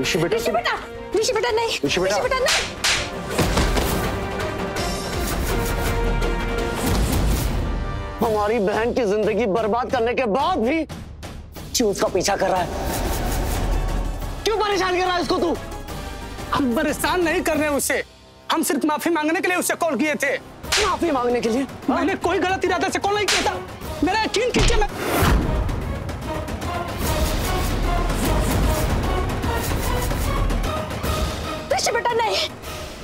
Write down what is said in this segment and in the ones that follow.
ऋषि बेटा, ऋषि बेटा, ऋषि बेटा नहीं, ऋषि बेटा नहीं। हमारी बहन की जिंदगी बर्बाद करने के बाद भी क्यों उसका पीछा कर रहा है? क्यों परेशान कर रहा है उसको तू? हम परेशान नहीं कर रहे हैं उसे, हम सिर्फ माफी मांगने के लिए उससे कॉल किए थे। माफी मांगने के लिए? मैंने कोई गलत इरादे से कॉल नहीं किया था, मेरा यकीन कीजिए। मैं ऋषि बेटा नहीं,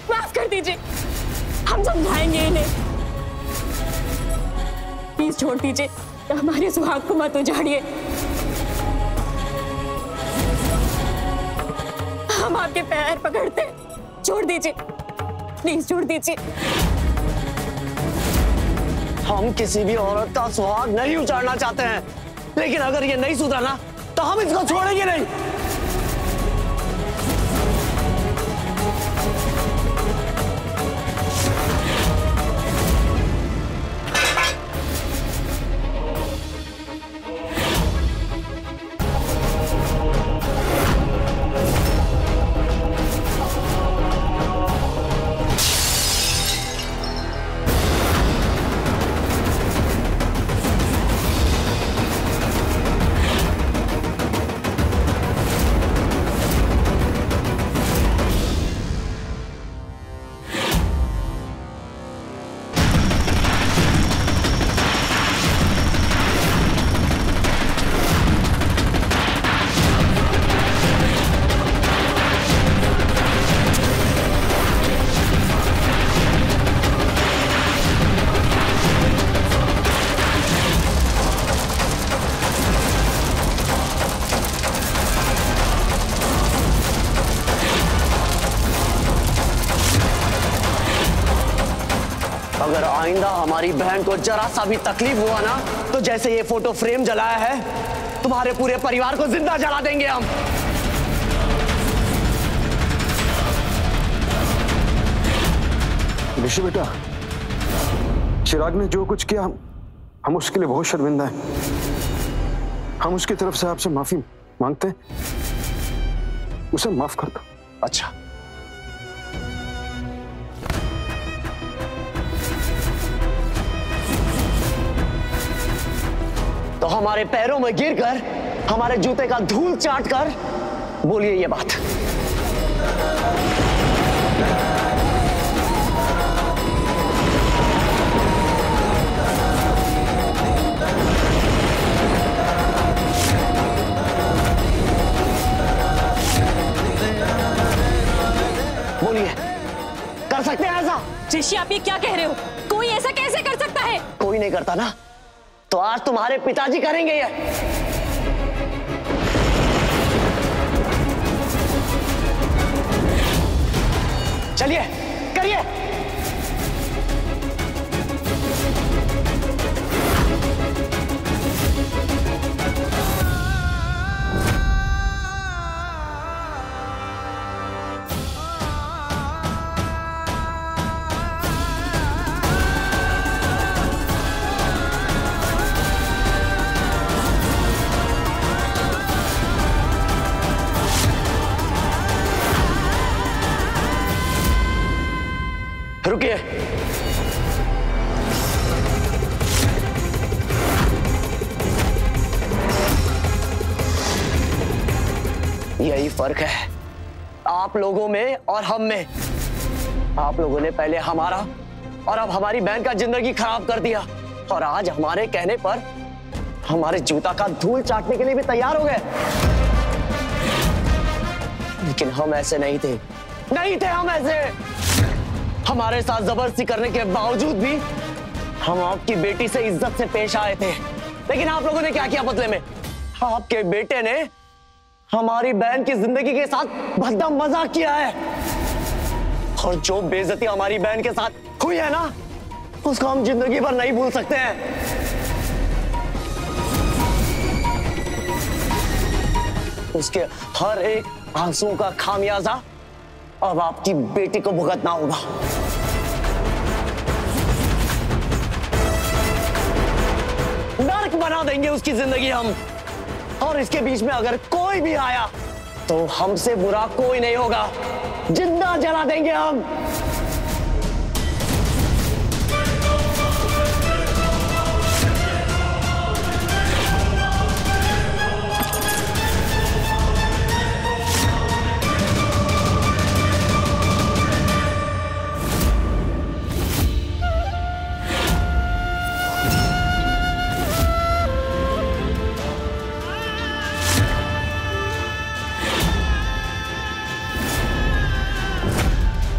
माफ कर दीजिए, हम समझाएंगे इन्हें। प्लीज छोड़ दीजिए, हमारे सुहाग को मत उजाड़िए। हम आपके पैर पकड़ते, छोड़ दीजिए, प्लीज छोड़ दीजिए। हम किसी भी औरत का सुहाग नहीं उजाड़ना चाहते हैं, लेकिन अगर ये नहीं सुधरा ना तो हम इसको छोड़ेंगे नहीं। अगर आइंदा हमारी बहन को जरा सा भी तकलीफ हुआ ना तो जैसे ये फोटो फ्रेम जलाया है, तुम्हारे पूरे परिवार को जिंदा जला देंगे हम। ऋषि बेटा, चिराग ने जो कुछ किया हम उसके लिए बहुत शर्मिंदा हैं। हम उसकी तरफ से आपसे माफी मांगते हैं, उसे माफ कर दो। अच्छा, तो हमारे पैरों में गिरकर हमारे जूते का धूल चाट कर बोलिए ये बात। बोलिए, कर सकते हैं ऐसा? ऋषि, आप ये क्या कह रहे हो? कोई ऐसा कैसे कर सकता है? कोई नहीं करता ना, तो आज तुम्हारे पिताजी करेंगे ये। चलिए करिए। रुकिए, यही फर्क है आप लोगों में और हम में। आप लोगों ने पहले हमारा और अब हमारी बहन का जिंदगी खराब कर दिया, और आज हमारे कहने पर हमारे जूता का धूल चाटने के लिए भी तैयार हो गए। लेकिन हम ऐसे नहीं थे, नहीं थे हम ऐसे। हमारे साथ जबरदस्ती करने के बावजूद भी हम आपकी बेटी से इज्जत से पेश आए थे, लेकिन आप लोगों ने क्या किया बदले में? आपके बेटे ने हमारी बहन की जिंदगी के साथ भद्दा मजाक किया है, और जो बेइज्जती हमारी बहन के साथ हुई है ना, उसको हम जिंदगी भर नहीं भूल सकते हैं। उसके हर एक आंसुओं का खामियाजा अब आपकी बेटी को भुगतना होगा। नर्क बना देंगे उसकी जिंदगी हम, और इसके बीच में अगर कोई भी आया तो हमसे बुरा कोई नहीं होगा, जिंदा जला देंगे हम।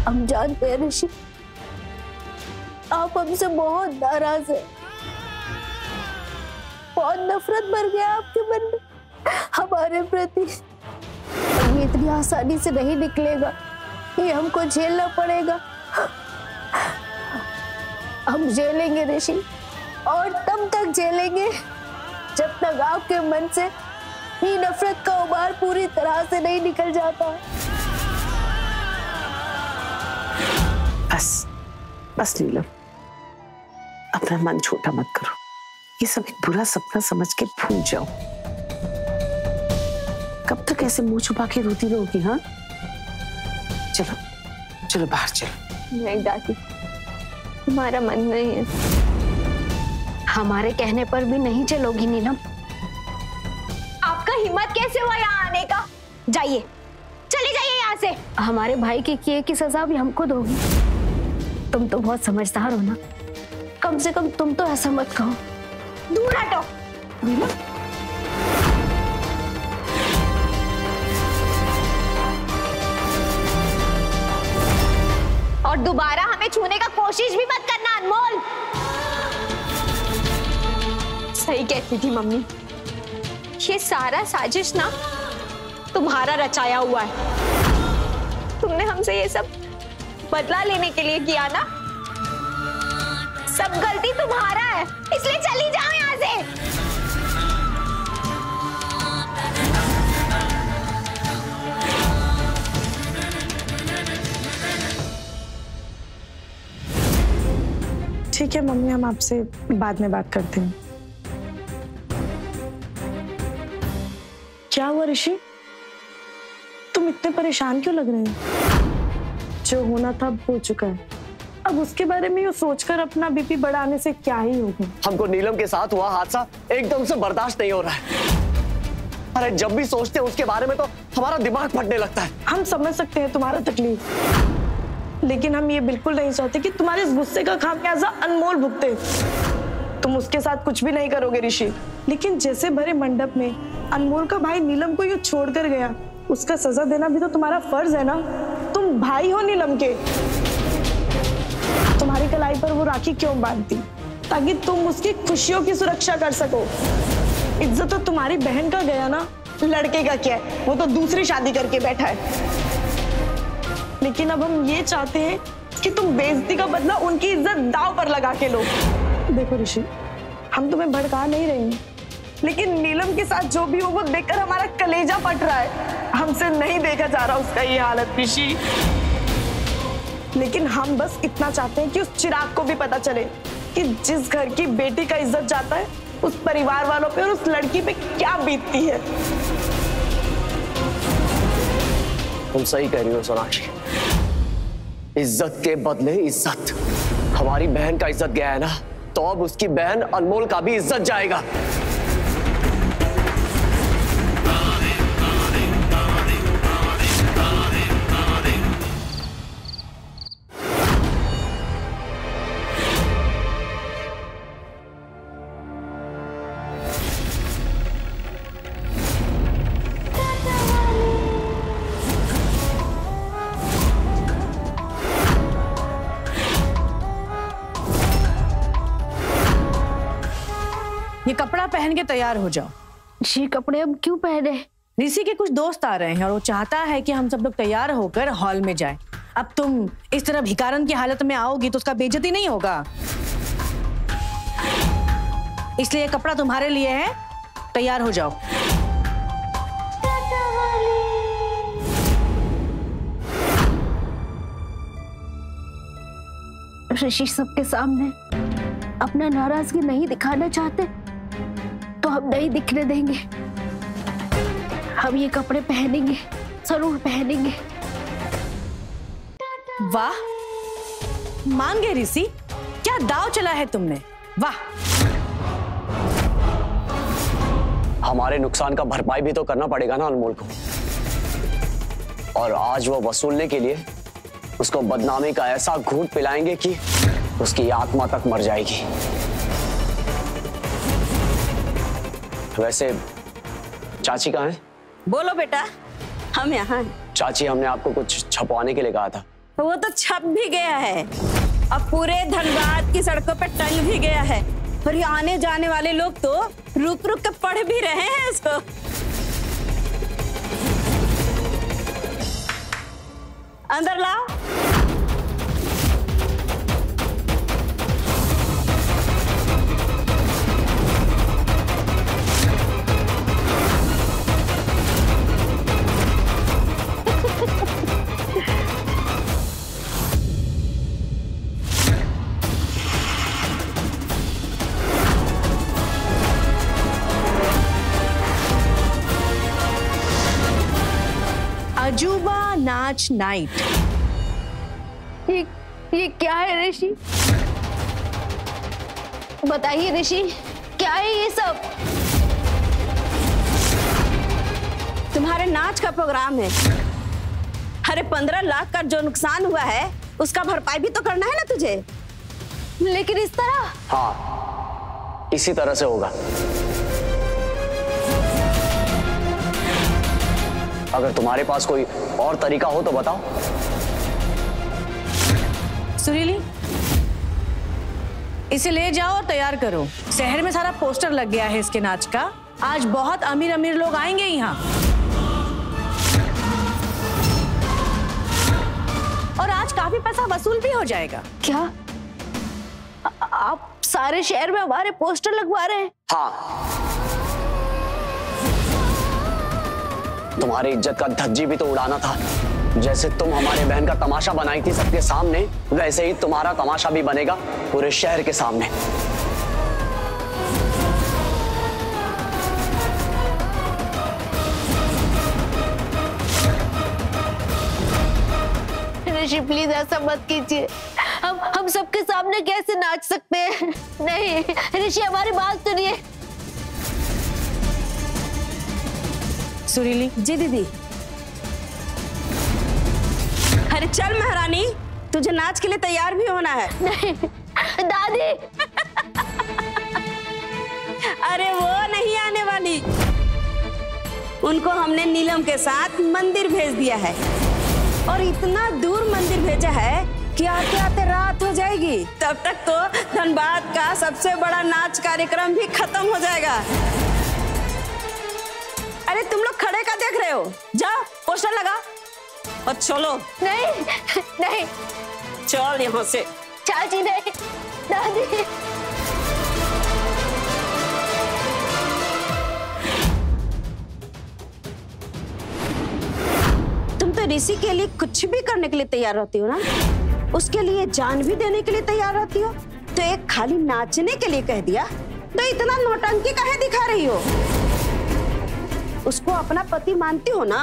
हम जानते हैं ऋषि, आप हमसे बहुत नाराज हैं, बहुत नफरत भर गया आपके मन में हमारे प्रति। ये इतनी आसानी से नहीं निकलेगा, ये हमको झेलना पड़ेगा। हम झेलेंगे ऋषि, और तब तक झेलेंगे जब तक आपके मन से ये नफरत का उबार पूरी तरह से नहीं निकल जाता। बस नीलम, अपना मन छोटा मत करो। ये सब एक बुरा सपना समझ के भूल जाओ। कब तक ऐसे मुंह छुपा के रोती रहोगी? हाँ, चलो चलो बाहर चलो। नहीं दादी, हमारा मन नहीं है। हमारे कहने पर भी नहीं चलोगी नीलम? आपका हिम्मत कैसे हुआ यहाँ आने का? जाइए, चले जाइए यहाँ से। हमारे भाई के किए की सजा भी हमको दोगी? तुम तो बहुत समझदार हो ना, कम से कम तुम तो ऐसा मत कहो। दूर हटो। और दोबारा हमें छूने का कोशिश भी मत करना अनमोल। सही कहती थी मम्मी, ये सारा साजिश ना तुम्हारा रचाया हुआ है। तुमने हमसे ये सब बदला लेने के लिए किया ना। सब गलती तुम्हारा है, इसलिए चली जाओ यहाँ से। ठीक है मम्मी, हम आपसे बाद में बात करते हैं। क्या हुआ ऋषि, तुम इतने परेशान क्यों लग रहे हो? जो होना था हो चुका है, अब उसके बारे में ये सोचकर अपना बीपी बढ़ाने से क्या ही होगा। हमको नीलम के साथ हुआ हादसा एकदम से बर्दाश्त नहीं हो रहा है। अरे जब भी सोचते हैं उसके बारे में तो हमारा दिमाग फटने लगता है। हम समझ सकते हैं तुम्हारा तकलीफ, लेकिन हम ये बिल्कुल नहीं चाहते कि तुम्हारे इस गुस्से का खामियाजा अनमोल भुगते। तुम उसके साथ कुछ भी नहीं करोगे ऋषि, लेकिन जैसे भरे मंडप में अनमोल का भाई नीलम को यूं छोड़कर गया, उसका सजा देना भी तो तुम्हारा फर्ज है ना। तुम भाई हो नीलम के, तुम्हारी कलाई पर वो राखी क्यों बांधती? ताकि तुम उसकी खुशियों की सुरक्षा कर सको। इज्जत तो तुम्हारी बहन का गया ना, लड़के का क्या है, वो तो दूसरी शादी करके बैठा है। लेकिन अब हम ये चाहते हैं कि तुम बेइज्जती का बदला उनकी इज्जत दांव पर लगा के लो। देखो ऋषि, हम तुम्हें भड़का नहीं रहे हैं, लेकिन नीलम के साथ जो भी हो वो देखकर हमारा कलेजा फट रहा है। हमसे नहीं देखा जा रहा उसका ये हालत ऋषि। लेकिन हम बस इतना चाहते हैं कि उस चिराग को भी पता चले कि जिस घर की बेटी का इज्जत जाता है, उस परिवार वालों पे और उस लड़की पे क्या बीतती है। तुम सही कह रही हो सोनाक्षी, इज्जत के बदले इज्जत। हमारी बहन का इज्जत गया है ना, तो अब उसकी बहन अनमोल का भी इज्जत जाएगा। ये कपड़ा पहन के तैयार हो जाओ। ये कपड़े अब क्यों पहने? ऋषि के कुछ दोस्त आ रहे हैं और वो चाहता है कि हम सब लोग तैयार होकर हॉल में जाएं। अब तुम इस तरह भिखारन की हालत में आओगी तो उसका बेइज्जती नहीं होगा, इसलिए ये कपड़ा तुम्हारे लिए है, तैयार हो जाओ। ऋषि सबके सामने अपना नाराजगी नहीं दिखाना चाहते तो हम नहीं दिखने देंगे। हम ये कपड़े पहनेंगे जरूर पहनेंगे। वाह, मान गए ऋषि, क्या दाव चला है तुमने, वाह। हमारे नुकसान का भरपाई भी तो करना पड़ेगा ना अनमोल को, और आज वो वसूलने के लिए उसको बदनामी का ऐसा घूंट पिलाएंगे कि उसकी आत्मा तक मर जाएगी। वैसे चाची कहाँ है? बोलो बेटा, हम यहाँ हैं। चाची, हमने आपको कुछ छपवाने के लिए कहा था। वो तो छप भी गया है, अब पूरे धनबाद की सड़कों पर टंग भी गया है, और ये आने जाने वाले लोग तो रुक रुक कर पढ़ भी रहे हैं इसको। अंदर लाओ। अजूबा नाच नाइट। ये क्या है ऋषि? बताइए ऋषि, क्या है ये सब? तुम्हारे नाच का प्रोग्राम है। अरे 15 लाख का जो नुकसान हुआ है उसका भरपाई भी तो करना है ना तुझे। लेकिन इस तरह? हाँ, इसी तरह से होगा। अगर तुम्हारे पास कोई और तरीका हो तो बताओ। सुरीली, इसे ले जाओ और तैयार करो। शहर में सारा पोस्टर लग गया है इसके नाच का। आज बहुत अमीर अमीर लोग आएंगे यहाँ, और आज काफी पैसा वसूल भी हो जाएगा। क्या आप सारे शहर में हमारे पोस्टर लगवा रहे हैं? हाँ, तुम्हारी इज्जत का धज्जी भी तो उड़ाना था। जैसे तुम हमारे बहन का तमाशा बनाई थी सबके सामने, वैसे ही तुम्हारा तमाशा भी बनेगा पूरे शहर के सामने। ऋषि प्लीज ऐसा मत कीजिए। हम सबके सामने कैसे नाच सकते हैं? नहीं ऋषि, हमारी बात सुनिए। सुरीली जी दीदी। अरे चल महारानी, तुझे नाच के लिए तैयार भी होना है। नहीं दादी। अरे वो नहीं आने वाली, उनको हमने नीलम के साथ मंदिर भेज दिया है, और इतना दूर मंदिर भेजा है कि आते आते रात हो जाएगी। तब तक तो धनबाद का सबसे बड़ा नाच कार्यक्रम भी खत्म हो जाएगा। अरे तुम लोग खड़े का देख रहे हो? जाओ पोस्टर लगा और चलो। नहीं नहीं, चल यहाँ से। चाची नहीं, दादी। तुम तो ऋषि के लिए कुछ भी करने के लिए तैयार रहती हो ना, उसके लिए जान भी देने के लिए तैयार रहती हो। तो एक खाली नाचने के लिए कह दिया तो इतना नौटंकी काहे दिखा रही हो? उसको अपना पति मानती हो ना,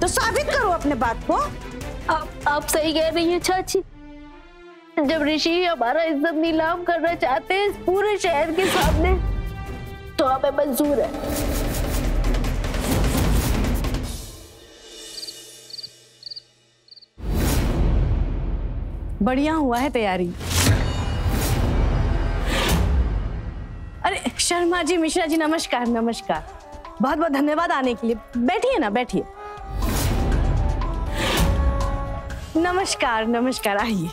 तो साबित करो अपने बात को। आप सही कह रही हैं चाची। जब ऋषि हमारा इज्जत नीलाम करना चाहते हैं इस पूरे शहर के सामने, तो हमें मंजूर है। बढ़िया हुआ है तैयारी। अरे शर्मा जी, मिश्रा जी, नमस्कार नमस्कार। बहुत बहुत धन्यवाद आने के लिए। बैठिए ना, बैठिए। नमस्कार नमस्कार, आइए।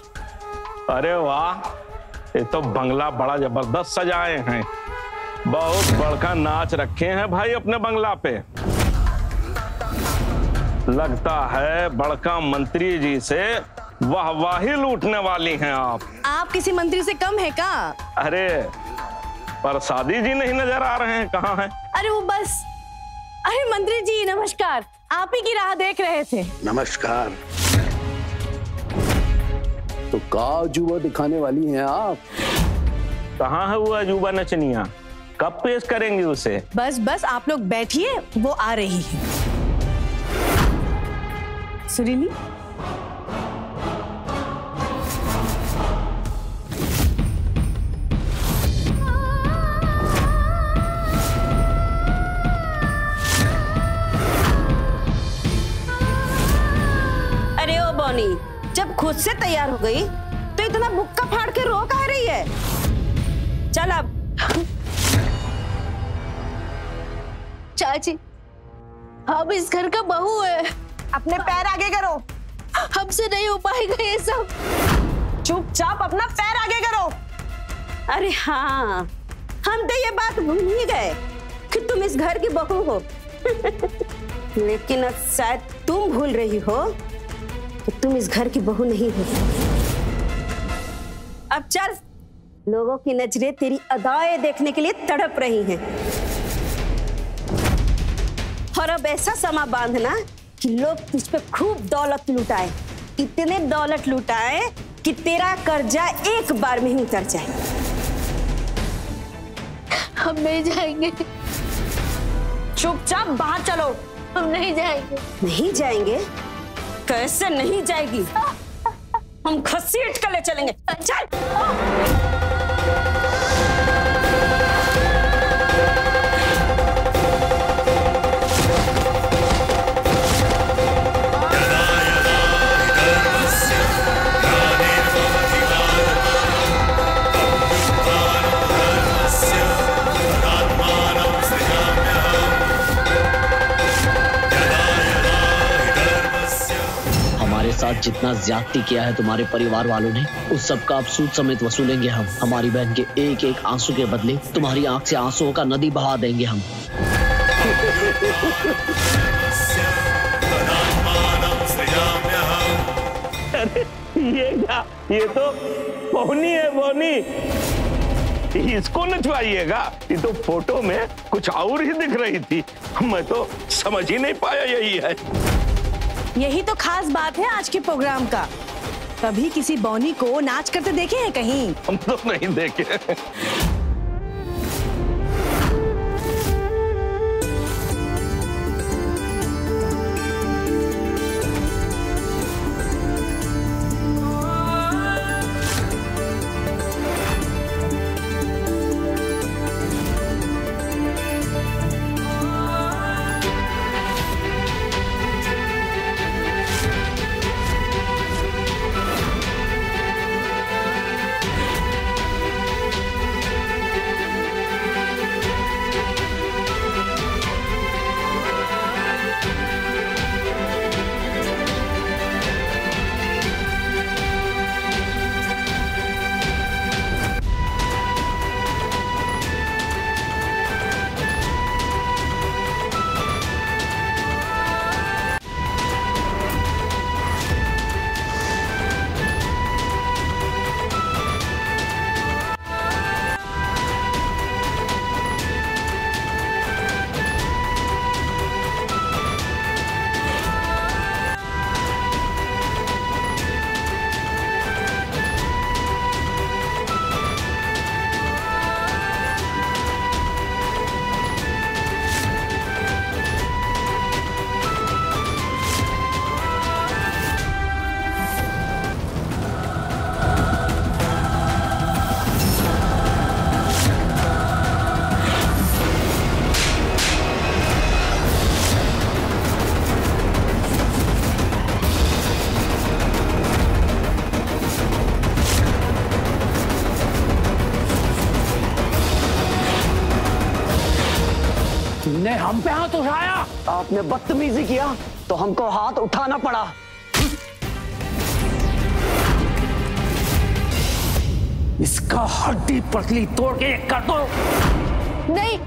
अरे वाह, ये तो बंगला बड़ा जबरदस्त सजाए हैं। बहुत बड़का नाच रखे हैं भाई अपने बंगला पे। लगता है बड़का मंत्री जी से वाहवाही लूटने वाली हैं आप। आप किसी मंत्री से कम है का? अरे प्रसादी जी नहीं नजर आ रहे हैं, कहाँ हैं? अरे वो बस। अरे मंत्री जी नमस्कार, आप ही की राह देख रहे थे। नमस्कार। तो का अजूबा दिखाने वाली हैं आप? कहाँ है वो अजूबा नचनिया? कब पेश करेंगे उसे? बस बस आप लोग बैठिए, वो आ रही है। सुरीली? अरे ओ बॉनी, जब खुद से तैयार हो गई तो इतना मुक्का फाड़ के रो कह रही है? चल अब। चाची, हम इस घर का बहू है। अपने पैर आगे करो। हमसे नहीं हो पाएगा ये सब। चुपचाप अपना पैर आगे करो। अरे हाँ, हम तो ये बात भूल ही गए कि तुम इस घर की बहू हो। लेकिन अब शायद तुम भूल रही हो कि तुम इस घर की बहू नहीं हो। अब चल, लोगों की नजरें तेरी अदाएं देखने के लिए तड़प रही हैं। और अब ऐसा समा बांधना कि लोग तुझ पे खूब दौलत लुटाए, इतने दौलत लुटाए कि तेरा कर्जा एक बार में ही उतर जाए। हम नहीं जाएंगे। चुपचाप बाहर चलो। हम नहीं जाएंगे। नहीं जाएंगे? कैसे नहीं जाएगी? हम घसीट कर ले चलेंगे। चल। साथ जितना ज्यादती किया है तुम्हारे परिवार वालों ने, उस सब का अब सूद समेत वसूलेंगे हम। हमारी बहन के एक एक आंसू के बदले तुम्हारी आंख से आंसुओं का नदी बहा देंगे हम। अरे ये क्या? ये तो बोनी है, बोनी। इसको नचवाइएगा? ये तो फोटो में कुछ और ही दिख रही थी, मैं तो समझ ही नहीं पाया यही है। यही तो खास बात है आज के प्रोग्राम का। कभी किसी बौनी को नाच करते देखे हैं कहीं? हम तो नहीं देखे। तुमने हम पे हाथ उठाया। आपने बदतमीजी किया तो हमको हाथ उठाना पड़ा। इसका हड्डी पतली तोड़ के कर दो। नहीं,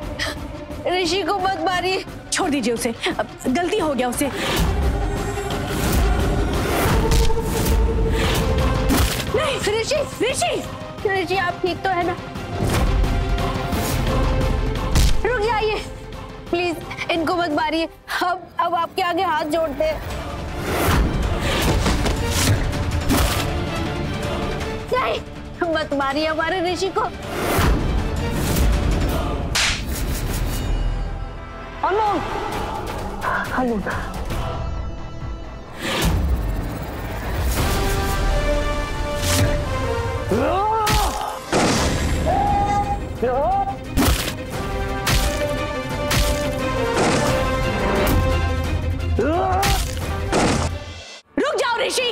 ऋषि को मत मारिए। छोड़ दीजिए उसे, अब गलती हो गया उसे। नहीं ऋषि, ऋषि, ऋषि आप ठीक तो है ना? रुक जाइए प्लीज, इनको मत मारिए। अब आपके आगे हाथ जोड़ते हैं। नहीं, मत मारिए हमारे ऋषि को। अनमोल, अनमोल, रुक जाओ ऋषि।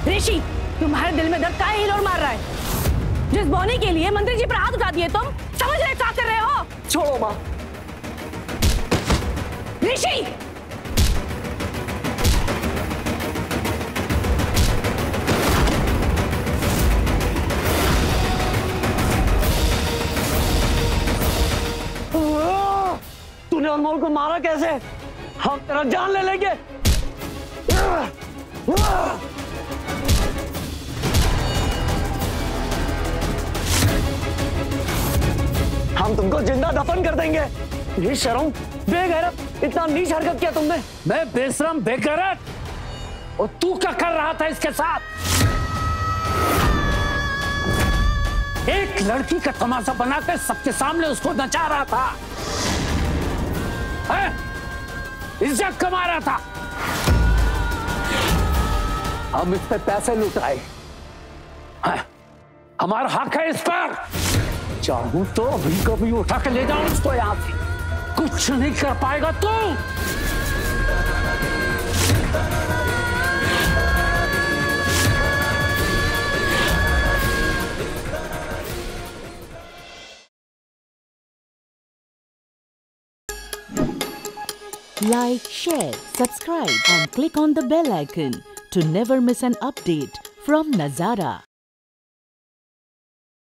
ऋषि, तुम्हारे दिल में दर्द काहे हिलोर मार रहा है? जिस बौनी के लिए मंत्री जी पर हाथ उठा दिए तुम, समझ रहे क्या कर रहे हो? छोड़ो माँ। ऋषि, तूने अनमोल को मारा कैसे? हम तेरा जान ले लेंगे। हम तुमको जिंदा दफन कर देंगे। ये शर्म, बेगैरत, इतना नीच हरकत किया तुमने। मैं बेशरम बेगैरत? और तू क्या कर रहा था इसके साथ? एक लड़की का तमाशा बनाकर सबके सामने उसको नचा रहा था, इज्जत कमा रहा था। हम इस पे पैसे लुटाए, हमारा हक है इस पर। चाहूं तो अभी कभी उठा के ले जाऊं उसको यहां से। कुछ नहीं कर पाएगा तू। Like, share, subscribe and click on the bell icon to never miss an update from Nazara.